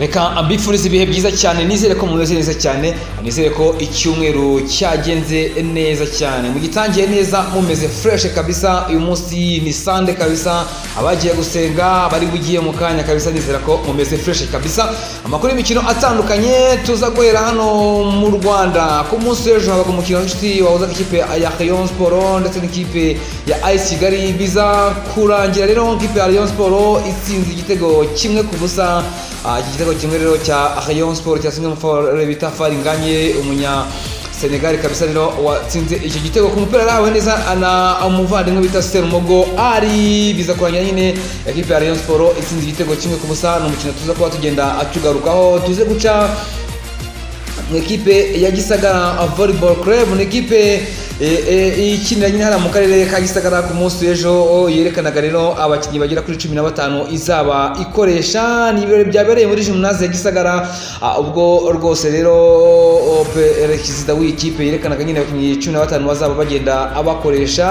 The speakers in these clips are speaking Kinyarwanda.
Reka ambifurize ibihe byiza cyane, nizere ko mumeze neza cyane, nizere ko icyumweru cyagenze neza cyane, mugitangiye neza mumeze fresh kabisa. Uyu munsi ni Sunday kabisa, abagiye gusenga bari bugiye mu kanya kabisa, nizera ko mumeze fresh kabisa. Amakuru y'imikino atandukanye tuza guhera hano mu Rwanda. Ku munsi w'ejo habaga umukino w'inshuti wahuza ikipe ya Rayon Sport ndetse n'ikipe ya AS Kigali, biza kurangira rero ikipe ya Rayon Sport itsinze igitego kimwe ku busa. Igitego kimwe rero cya Rayon Sport cyasinzwe mu bita Faringanye, umunya Senegal kabisa rero watsinze icyo gitego ku mupira arahawe neza ana umuvandimwe bita Serumogo ari, biza kurangira nyine equipe ya Rayon Sport itsinze igitego kimwe ku busa. No mukino tuza kuba tugenda atugarukaho, tuze guca mu equipe ya Gisagara Volleyball Club, ni equipe ikinira nyine hara mu karere ka Gisagara. Ku munsi w'ejo yerekanaga rero abakinnyi bagera kuri 15 izaba ikoresha, ni ibirori byabereye muri gymnase ya Gisagara, ubwo rwose rero perezida w'ikipe yerekanaga nyine abakinnyi 15 bazaba bagenda abakoresha.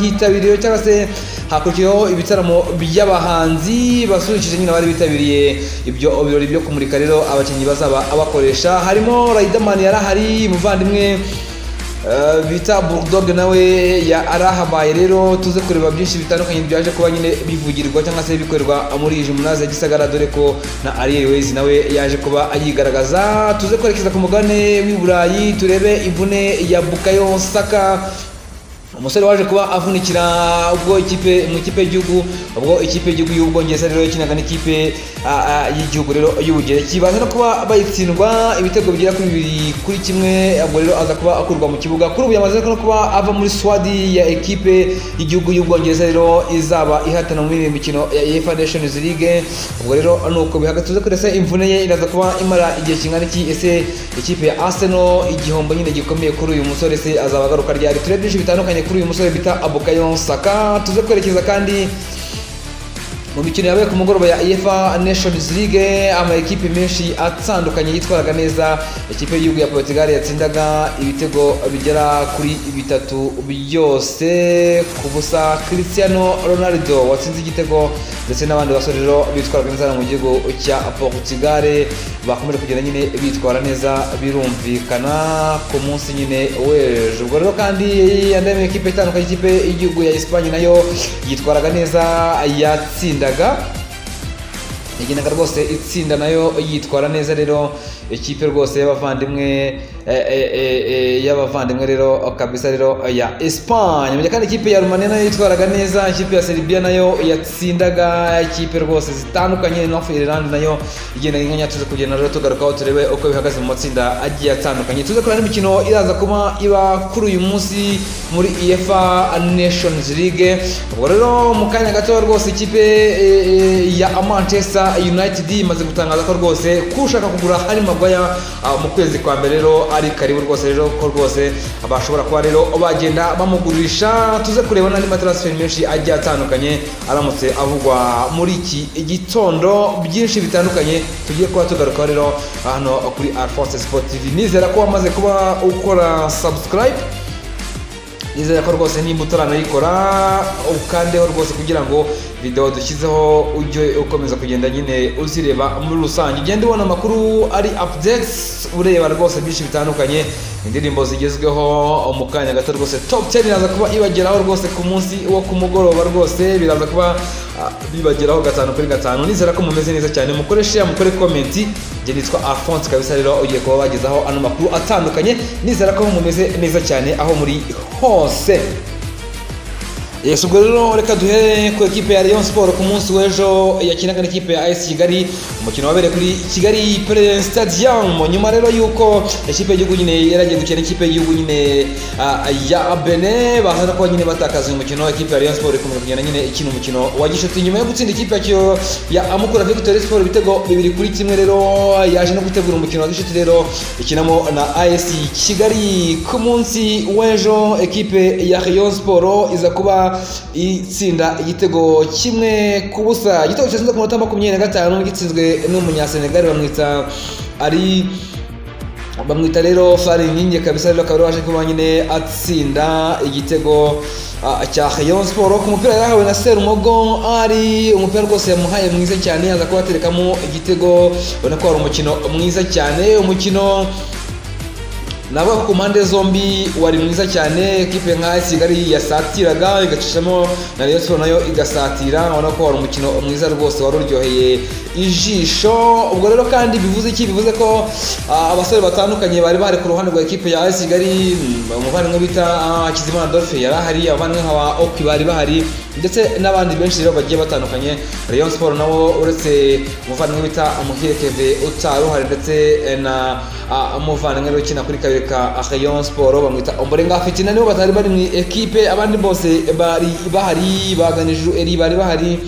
Hitabiriye cyangwa se hakurikiyeho ibitaramo by'abahanzi basurikije nyine bari bitabiriye ibyo birori byo kumurika rero abakinnyi bazaba abakoresha. Harimo Riderman yarahari, muvandimwe bita Bulldog nawe ya arahabaye. Rero tuze kureba byinshi bitandukanye byaje kuba nyine bivugirwa cyangwa se bikorerwa muri gymnase ya Gisagara, dore ko na Ariel Ways nawe yaje kuba ayigaragaza. Tuze kwerekeza ku mugabane w'i Burayi, turebe imvune ya Bukayo Saka, umusore waje kuba avunikira ubwo ikipe y'igihugu, ubwo ikipe y'igihugu y'Ubwongereza rero yakinaga n'ikipe y'igihugu rero y'Ubugereki, baza no kuba bayitsindwa ibitego bigera kuri 2-1. ubwo rero aza kuba akurwa mu kibuga. Kuri ubu yamaze no kuba ava muri squad ya ekipe y'igihugu y'Ubwongereza rero izaba ihatana muri imikino ya UEFA Nations League. ubwo rero nuko bihagaze, tuze kuresa imvune ye iraza kuba imara igihe kingana iki, ese ikipe ya Arsenal igihombo nyine gikomeye kuri uyu musore, se azaba agaruka ryari? Turebe byinshi bitandukanye kuri uyu musore bita Bukayo Saka. Tuze kwerekeza kandi mu mikino yabaye ku mugoroba ya UEFA Nations League, ama ekipe menshi atandukanye yitwaraga neza. Ikipe y'igihugu ya Portugal yatsindaga ibitego bigera kuri 3 byose ku busa. Cristiano Ronaldo watsinze igitego, ndetse n'abandi basore rero bitwaraga neza mu gihugu cya Portugal bakomeje kugenda nyine bitwara neza, birumvikana ku munsi nyine w'ejo. ubwo rero kandi andi ekipe itandukanye, ikipe y'igihugu ya Espagne nayo yitwaraga neza, yagendaga rwose itsinda nayo yitwara neza. Rero ikipe rwose y'abavandimwe rero kabisa rero ya Espagne. Mu kandi ikipe ya Romania nayo yitwaraga neza, ikipe ya Serbia nayo yatsindaga ikipe rwose zitandukanye. North Ireland nayo igenda inganya. Tuze kugenda rero tugarukaho turebe uko bihagaze mu matsinda agiye atandukanye. Tuze kurana n'imikino iraza kuba iba kuri uyu munsi muri UEFA Nations League. ubwo rero mu kanya gato rwose ikipe ya Manchester United imaze gutangaza ko rwose kushaka kugura Harry Maguire mu kwezi kwa mbere rero ari karibu rwose, rero ko rwose bashobora kuba rero bagenda bamugurisha. tuze kureba n'andi matransfer menshi agiye atandukanye aramutse avugwa muri iki gitondo, byinshi bitandukanye tugiye kuba tugaruka rero hano kuri Alphonse Sport TV. nizera ko wamaze kuba ukora subscribe, nizera ko rwose nimba utaranayikora ukandeho rwose kugira ngo video dushyizeho ujye ukomeza kugenda nyine uzireba muri rusange, ugende ubona amakuru ari updates, ureba rwose byinshi bitandukanye, indirimbo zigezweho mu kanya gato rwose. Top 10 iraza kuba ibageraho rwose ku munsi wo ku mugoroba, rwose biraza kuba bibageraho 5/5. nizera ko mumeze neza cyane, mukore share, mukore comment. Njye nitwa Alphonse kabisa, rero ugiye kuba bagezaho ano makuru atandukanye, nizera ko mumeze neza cyane aho muri hose. ubwo rero reka duhere ku ekipe ya Rayon Sport. ku munsi w'ejo yakinaga n'ikipe ya AS Kigali, umukino wabereye kuri Kigali Play Stadium. nyuma rero yuko ikipe y'igihugu nyine yaragiye gukina ikipe y'igihugu nyine ya Benin, baza ko nyine batakaza umukino. Ikipe ya Rayon Sport ikomeza kugenda nyine ikina umukino wa gishuti nyuma yo gutsinda ikipe ya Amukura Victory Sport ibitego 2-1. rero yaje no gutegura umukino wa gishuti rero ikinamo na AS Kigali. ku munsi w'ejo ekipe ya Rayon Sport iza kuba itsinda igitego kimwe ku busa. igitego cyatsinzwe ku minota 25 gitsinzwe n'umunya Senegal bamwita bamwita rero Fari Nkingi kabisa, rero akaba waje kuba nyine atsinda igitego cya Rayon Sport. Ku mupira yahawe na Serumogo ari umupira rwose yamuhaye mwiza cyane, aza kuba aterekamo igitego. Ubona ko ari umukino mwiza cyane, umukino navuga ku mpande zombi wari mwiza cyane. Ekipe nka Kigali yasatiraga igacishamo na Rayon Sport nayo igasatira, ubona ko wari umukino mwiza rwose wari uryoheye ijisho. Ubwo rero kandi bivuze iki? Bivuze ko abasore batandukanye bari bahari ku ruhande rwa ekipe ya Kigali. Umuvandimwe bita Kizimana Adolphe yari ahari, abavandimwe nka Oki bari bahari, ndetse n'abandi benshi rero bagiye batandukanye. Rayon Sport nabo uretse umuvandimwe bita Muhire Keve utari uhari, ndetse na umuvandimwe ukina kuri kabiri ka Rayon Sport bamwita Ombolenga Fitina, nibo batari bari mu ekipe. Abandi bose bari bahari, baganije eri bari bahari,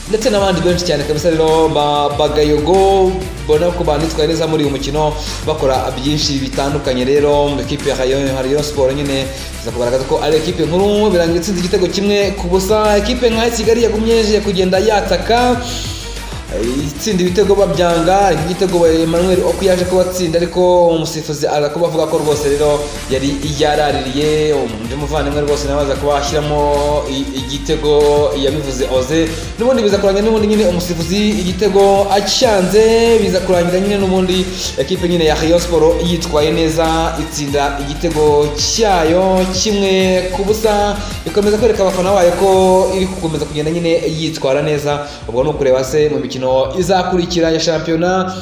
ndetse n'abandi benshi cyane kabisa. Rero Bagayogo bona ko banitwaye neza muri uyu mukino, bakora byinshi bitandukanye. Rero mu ekipe ya Rayon Sport nyine iza kugaragaza ko ari ekipe nkuru, birangira itsinze igitego 1-0. Ekipe nka Kigali yagumyeje kugenda yataka, itsinda ibitego babyanga. Igitego Emmanuel Oku yaje kubatsinda, ariko umusifuzi aza kuba avuga ko rwose rero yari yaraririye undi muvandimwe rwose nawe aza kuba ashyiramo igitego, yabivuze Oze. N'ubundi biza kurangira n'ubundi nyine umusifuzi igitego acyanze, biza kurangira nyine n'ubundi ekipe nyine ya Rayon Sport yitwaye neza, itsinda igitego cyayo 1-0, ikomeza kwereka abafana bayo ko iri gukomeza kugenda nyine yitwara neza. Ubwo no kureba se mu mikino izakurikira ya shampiyona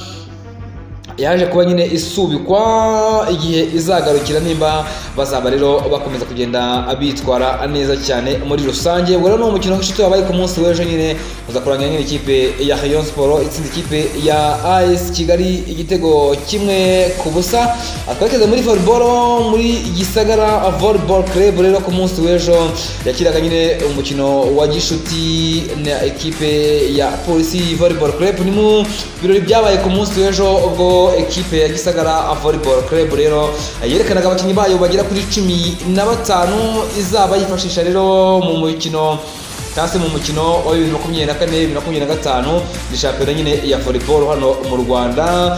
yaje kuba nyine isubikwa igihe izagarukira, nimba bazaba rero bakomeza kugenda abitwara neza cyane muri rusange. Ubwo rero ni umukino w'ishuti wabaye ku munsi w'ejo nyine uza kurangira nyine ikipe ya Rayon Sport itsinze ikipe ya AS Kigali igitego 1-0. Twageze muri volleyball muri Gisagara Volleyball Club. Rero ku munsi w'ejo yakiraga nyine umukino wa gishuti na ekipe ya Polisi Volleyball Club. Ni mu birori byabaye ku munsi w'ejo, ubwo ekipe ya Gisagara Volleyball Club rero yerekanaga abakinnyi bayo bagera kuri 15 izaba yifashisha rero mu mukino cyangwa se mu mukino wa 2024-2025 ni shampiyona nyine ya volleyball hano mu Rwanda.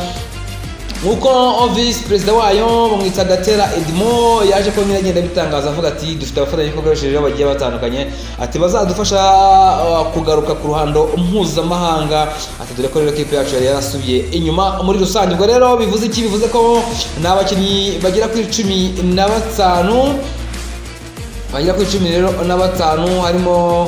Nkuko Vice President wayo bamwita Gatera Edmo yaje ko nyine agenda bitangaza avuga ati dufite abafatanyabikorwa rero bagiye batandukanye, ati bazadufasha kugaruka ku ruhando mpuzamahanga, ati dore ko rero ekipe yacu yari yarasubiye inyuma muri rusange. Ubwo rero bivuze iki? Bivuze ko n'abakinnyi bagera kuri 15 bagera kuri 15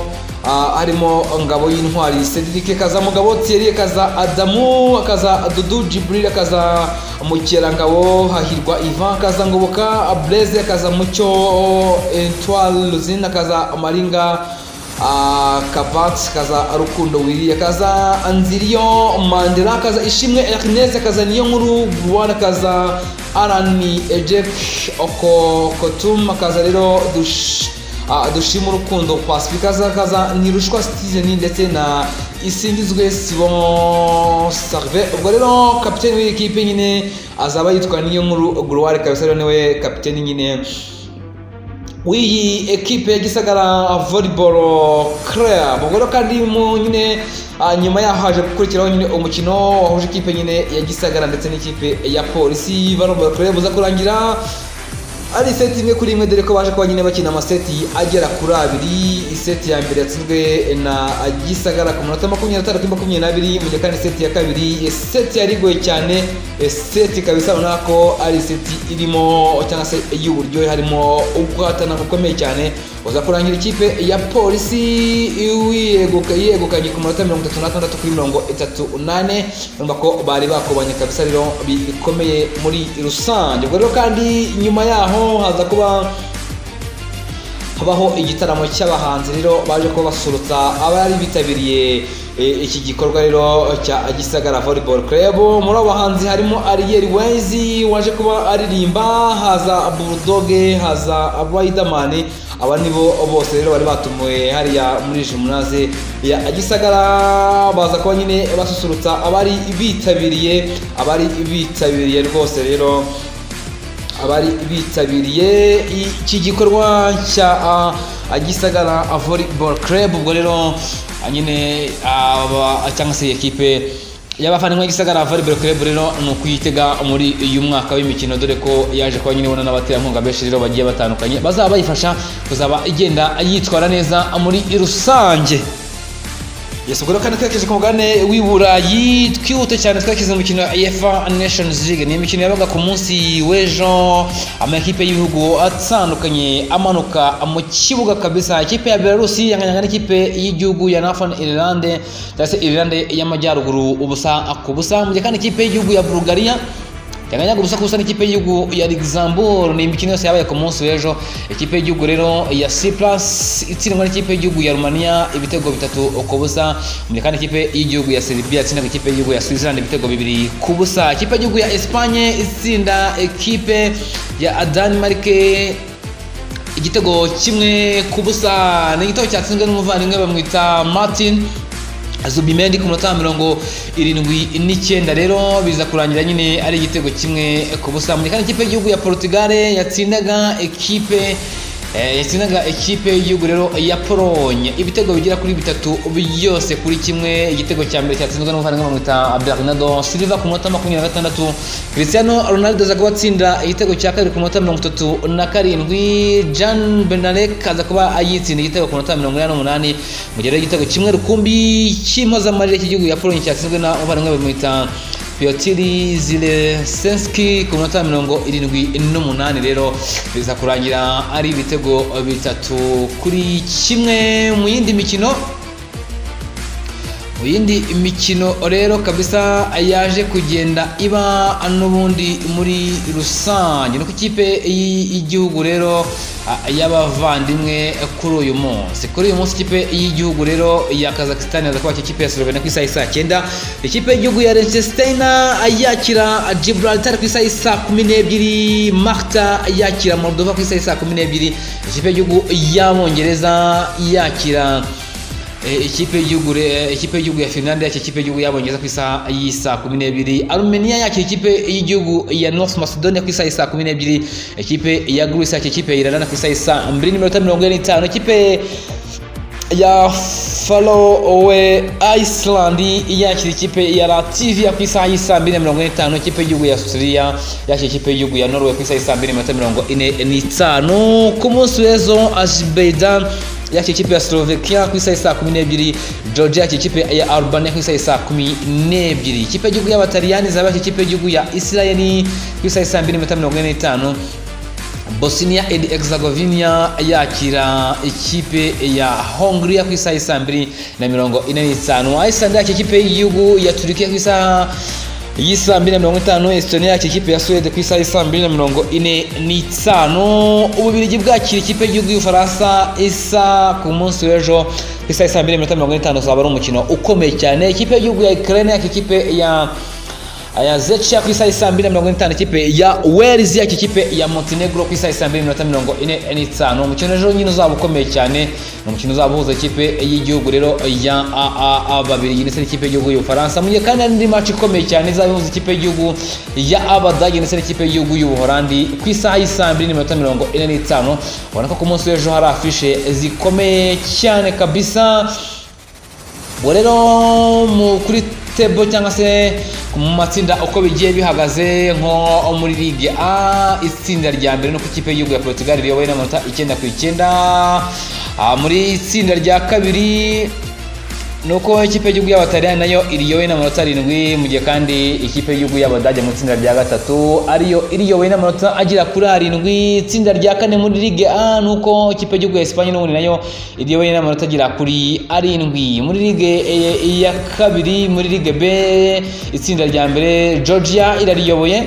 harimo Ngabo y'Intwari Cedric, kaza Mugabo Thierry, kaza Adamu, kaza Dudu Jibril, kaza Mukerangabo, Hahirwa Ivan, kaza Ngoboka Blaise, kaza Mucyo Etoile Luzina, kaza Maringa Kabat, kaza Rukundo Willy, kaza Anziriyo Mandela, kaza Ishimwe Ernest, kaza Niyonkuru Bwana, kaza Arani Ejek Okotum, kaza rero Dushima Urukundo Pacifique, kaza Nirushwa Citizen, ndetse na Isingizwe Sibon Sarve. Ubwo rero kapiteni w'ikipe nyine azaba yitwa Niyonkuru Gloire kabisa, rero niwe kapiteni nyine w'iyi ekipe ya Gisagara Volleyball Club. Ubwo rero kandi nyine nyuma yaho haje gukurikiraho nyine umukino wahuje ikipe nyine ya Gisagara ndetse n'ikipe ya Polisi Volleyball Club, uza kurangira ari seti 1-1, dore ko baje kuba nyine bakina amaseti agera kuri 2. Iseti ya mbere yatsinzwe na Gisagara ku minota 25-22, mu gihe kandi seti ya kabiri seti yarigoye cyane, seti kabisa ubona ko ari seti irimo cyangwa se y'uburyohe, harimo uguhatana gukomeye cyane. Uza kurangira ikipe ya Polisi yegukanye ku minota 36-38, urumva ko bari bakobanye kabisa rero bikomeye muri rusange. Ubwo rero kandi nyuma yaho haza kuba habaho igitaramo cy'abahanzi rero baje kuba basurutsa abari bitabiriye iki gikorwa rero cya Gisagara Volleyball Club. Muri abo bahanzi harimo Ariel Wenzi waje kuba aririmba, haza Bulldog, haza Riderman. Aba nibo bose rero bari batumiwe hariya muri Gymnase ya Gisagara, baza kuba nyine basusurutsa abari bitabiriye rwose rero abari bitabiriye iki gikorwa cya Gisagara Volleyball Club. Ubwo rero nyine cyangwa se ekipe y'abafana Gisagara Volleyball Club rero ni ukuyitega muri uyu mwaka w'imikino, dore ko yaje kuba nyine ubona n'abaterankunga benshi rero bagiye batandukanye bazaba bayifasha kuzaba igenda yitwara neza muri rusange. Yes, ubwo kandi twerekeje ku mugabane w'i Burayi, twihute cyane twerekeze mu mikino ya UEFA Nations League. Ni imikino yabaga ku munsi w'ejo, amakipe y'ibihugu atandukanye amanuka mu kibuga kabisa. Ikipe ya Belarus yanganya n'ikipe y'igihugu ya Northern Ireland, cyase Ireland y'amajyaruguru ubusa ku busa. Mu gihe kandi ikipe y'igihugu ya Bulgaria yanganya gusa kusa n'ikipe y'igihugu ya Luxembourg. Ni imikino yose yabaye ku munsi w'ejo. Ikipe y'igihugu rero ya Cyprus itsindwa n'ikipe y'igihugu ya Romania ibitego 3 ku busa. Mu gihe kandi ikipe y'igihugu ya Serbia itsinda ikipe y'igihugu ya Switzerland ibitego 2 ku busa. Ikipe y'igihugu ya Espagne itsinda ikipe ya Denmark igitego 1 ku busa. Ni igitego cyatsinzwe n'umuvandimwe bamwita Martin Zubimendi ku munota 79 rero biza kurangira nyine ari igitego 1 ku busa. Muri kandi ikipe y'igihugu ya Portugal yatsindaga ikipe y'igihugu rero ya Pologne ibitego bigera kuri 3 byose kuri 1. Igitego cya mbere cyatsinzwe n'umuvandimwe bamwita Bernardo Silva ku munota 26. Cristiano Ronaldo aza kuba atsinda igitego cya kabiri ku munota 37. Jan Benalek aza kuba ayitsinda igitego ku munota 88. Mu gihe igitego kimwe rukumbi cy'impozamarira cy'igihugu ya Pologne cyatsinzwe n'umuvandimwe bamwita Piotr Zilesenski ku munota 78 rero biza kurangira ari ibitego 3 kuri 1. Mu yindi mikino rero kabisa yaje kugenda iba n'ubundi muri rusange no ku kipe y'igihugu rero y'abavandimwe kuri uyu munsi ikipe y'igihugu rero ya Kazakhstan yaza kuba ikipe ya Slovenia ku isaha 9. Ikipe y'igihugu ya Liechtenstein yakira Gibraltar ku isaha 12. Malta yakira Moldova ku isaha 12. Ikipe y'igihugu y'Abongereza yakira ikipe y'igihugu ya Finland yakira ikipe y'igihugu y'Abongereza ku isaha 12. Armenia yakira ikipe y'igihugu ya North Macedonia ku isaha 12. Ikipe ya Greece yakira ikipe ya Ireland ku isaha 2:45. Ikipe ya Faroe Iceland yakira ikipe ya Latvia ku isaha 2:45. Ikipe y'igihugu ya Australia yakira ikipe y'igihugu ya Norway ku isaha 2:45. Ku munsi w'ejo Azerbaijan yakira ikipe ya Slovakia ku isaha 12. Georgia yakira ikipe ya Albania ku isaha 12. Ikipe y'igihugu y'Abataliyani zaba yakira ikipe y'igihugu ya Israel ku isaha 2:45. Bosnia and Herzegovina yakira ikipe ya Hungary ku isaha 2:45. Iceland yakira ikipe y'igihugu ya Turkiya ku isaha 2:50. Estonia yakira ikipe ya Sweden ku isaha 2:45. Ububirigi bwakira ikipe y'igihugu y'Ufaransa isa ku munsi w'ejo ku isaha 2:45. Uzaba ari umukino ukomeye cyane. Ikipe y'igihugu ya Ukraine yakira ikipe ya Czechia ku isaha 2:45. Ikipe ya Wales yakira ikipe ya Montenegro ku isaha 2:45. Umukino ejo nyine uzaba ukomeye cyane. Umukino uzaba uhuza ikipe y'igihugu rero ya Ababiligi ndetse n'ikipe y'igihugu y'Ufaransa. Mu gihe kandi indi match ikomeye cyane izaba ihuza ikipe y'igihugu ya Abadage ndetse n'ikipe y'igihugu y'Ubuholandi ku isaha 2:45. Ubona ko ku munsi w'ejo hari afishe zikomeye cyane kabisa. Rero kuri table cyangwa se mu matsinda uko bigiye bihagaze nko muri Ligue A, itsinda rya mbere no ku ikipe y'igihugu ya Portugal riyobowe n'amanota 9/9. Muri itsinda rya kabiri nuko ikipe y'igihugu y'Abataliyani nayo iriyobowe n'amanota 7, mu gihe kandi ikipe y'igihugu y'Abadage mu itsinda rya gatatu ariyo iriyobowe n'amanota agera kuri 7. Itsinda rya kane muri Ligue A nuko ikipe y'igihugu ya Espagne n'ubundi nayo iriyobowe n'amanota agera kuri 7. Muri Ligue ya kabiri muri Ligue B itsinda rya mbere Georgia irariyoboye,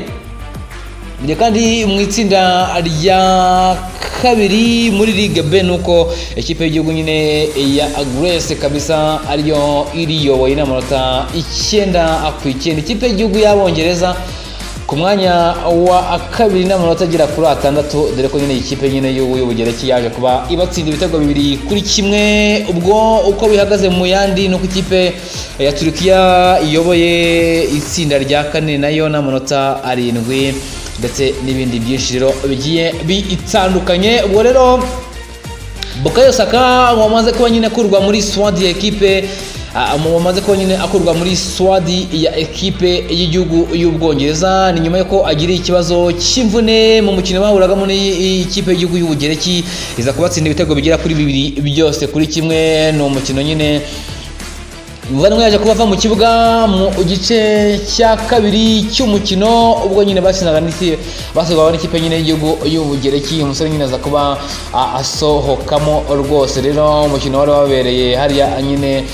mu kandi mu itsinda rya kabiri muri Ligue B nuko ikipe y'igihugu nyine ya Greece kabisa ariyo iriyoboye n'amanota 9/9. Ikipe y'igihugu y'Abongereza ku mwanya wa kabiri n'amanota agera kuri 6, dore ko nyine ikipe nyine y'Ubugereki yaje kuba ibatsinda ibitego 2-1. Ubwo uko bihagaze mu yandi nuko ikipe ya Turkiya iyoboye itsinda rya kane nayo n'amanota 7 ndetse n'ibindi byinshi rero bigiye bitandukanye. Ubwo rero Bukayo Saka wamaze kuba nyine kurwa muri squad ya equipe amaze kuba nyine akurwa muri swadi ya ekipe y'igihugu y'Ubwongereza. Ni nyuma yuko agiriye ikibazo cy'imvune mu mukino bahuragamo n'ikipe y'igihugu y'Ubugereki, iza kubatsinda ibitego bigera kuri 2 byose kuri kimwe. Ni umukino nyine umuvandimwe yaje kuba ava mu kibuga mu gice cya kabiri cy'umukino, ubwo nyine basinaga n'ikipe nyine y'igihugu y'Ubugereki. Umusore nyine aza kuba asohokamo rwose. Rero umukino wari wabereye hariya nyine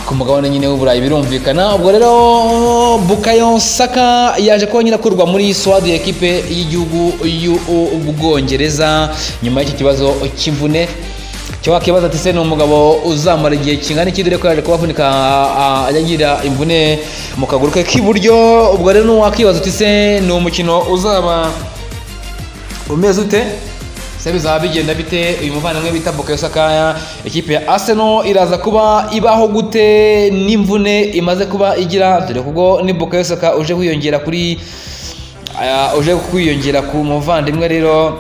ku mugabane nyine w'Uburayi birumvikana. Ubwo rero Bukayo Saka yaje kuba nyine akurwa muri swad ya ekipe y'igihugu y'Ubwongereza nyuma y'iki kibazo cy'imvune. Cyo wakibaza ati se ni umugabo uzamara igihe kingana iki, dore ko yaje kubavunika agira imvune mu kaguru ke k'iburyo. Ubwo rero wakibaza ati se ni umukino uzaba umeze ute, se bizaba bigenda bite? Uyu muvandimwe bita Bukayo Saka, ekipe ya Arsenal iraza kuba ibaho gute n'imvune imaze kuba igira, dore kubwo ni Bukayo Saka uje kwiyongera ku muvandimwe rero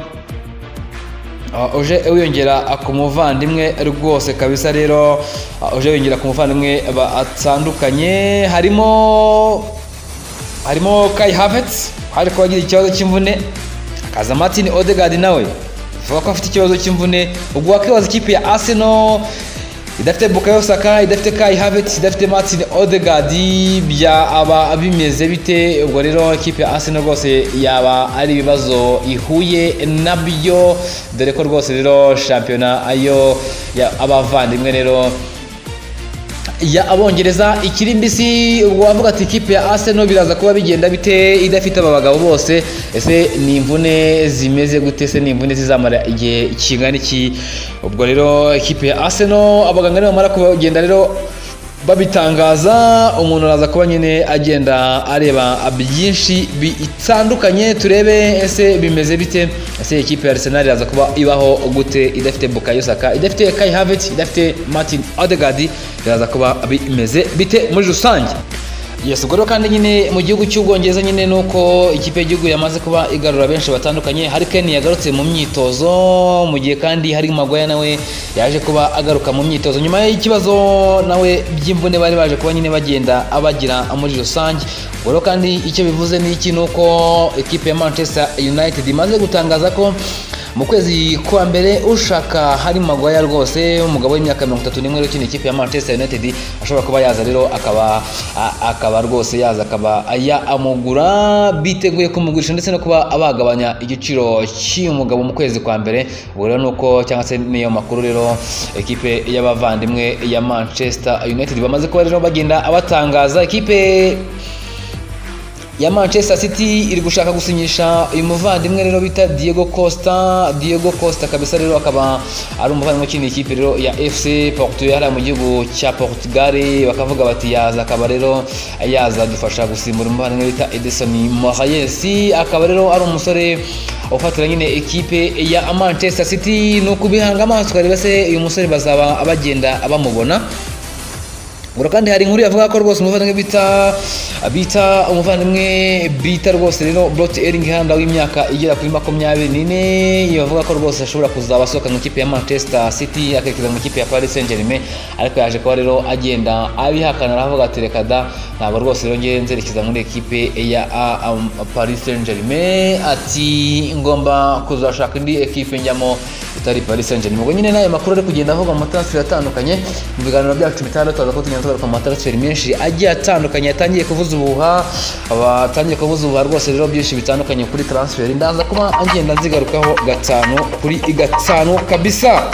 uje wiyongera ku muvandimwe rwose kabisa. Rero uje wiyongera ku muvandimwe batandukanye, harimo Kai Havertz hari kuba agira ikibazo cy'imvune, akaza Martin Odegaard nawe uvuga ko afite ikibazo cy'imvune. Ubwo wakibaza ikipe ya Arsenal idafite Bukayo Saka, idafite Kai Havertz, idafite Martin Odegaard byaba bimeze bite? Ubwo rero ikipe ya Arsenal rwose yaba ari ibibazo ihuye nabyo, dore ko rwose rero shampiyona ayo abavandimwe rero ya Abongereza ikiri mbisi. Ubwo wavuga ati ikipe ya Arsenal biraza kuba bigenda bite idafite aba bagabo bose? Ese ni imvune zimeze gute? Se ni imvune zizamara igihe kingana iki? Ubwo rero ikipe ya Arsenal abaganga nibo bamara kugenda rero babitangaza, umuntu araza kuba nyine agenda areba byinshi bitandukanye. Turebe ese bimeze bite, ese ikipe ya Arsenal iraza kuba ibaho gute idafite Bukayo Saka, idafite Kai Havertz, idafite Martin Odegaard, iraza kuba bimeze bite muri rusange? Yes, ubwo rero kandi nyine mu gihugu cy'Ubwongereza nyine nuko ikipe y'igihugu yamaze kuba igarura benshi batandukanye. Harry Kane yagarutse mu myitozo, mu gihe kandi Harry Maguire nawe yaje kuba agaruka mu myitozo nyuma y'ikibazo nawe by'imvune bari baje kuba nyine bagenda abagira muri rusange. Ubwo rero kandi icyo bivuze ni iki, nuko ikipe ya Manchester United imaze gutangaza ko mu kwezi kwa mbere ushaka Harry Maguire rwose, umugabo w'imyaka 31 ukina ikipe ya Manchester United, ashobora kuba yaza rero akaba rwose yaza akaba amugura, biteguye kumugurisha ndetse no kuba abagabanya igiciro cy'uyu mugabo mu kwezi kwa mbere. Ubwo rero nuko cyangwa se niyo makuru rero ekipe y'abavandimwe ya Manchester United bamaze kuba rero bagenda abatangaza. Ekipe ya Manchester City iri gushaka gusinyisha uyu muvandimwe rero bita Diego Costa kabisa. Rero akaba ari umuvandimwe ukina ikipe rero ya FC Porto yari mu gihugu cya Portugal, bakavuga bati yaza akaba rero yaza dufasha gusimbura umuvandimwe bita Edison Moraes. Akaba rero ari umusore ufatira nyine ekipe ya Manchester City. Nuko bihanga amaso kareba se uyu musore bazaba abagenda abamubona. Ubwo kandi hari inkuru yavuga ko rwose umuvandimwe bita rwose rero Brot Erling Haaland w'imyaka igera kuri 24 yavuga ko rwose ashobora kuzaba asohoka mu ikipe ya Manchester City akerekeza mu ikipe ya Paris Saint-Germain, ariko yaje kuba rero agenda abihakana, aravuga ati reka da ntabwo rwose rero ngiye nzerekeza muri ekipe ya Paris Saint-Germain, ati ngomba kuzashaka indi ekipe njyamo itari Paris Saint-Germain. Ubwo nyine nayo makuru ari kugenda avuga mu transfer atandukanye mu biganiro byacu bitandatu, aza ko tugaruka mu transfer menshi agiye atandukanye yatangiye kuvuza ubuha, abatangiye kuvuza ubuha rwose rero byinshi bitandukanye kuri transfer, ndaza kuba agenda nzigarukaho gatanu kuri gatanu kabisa.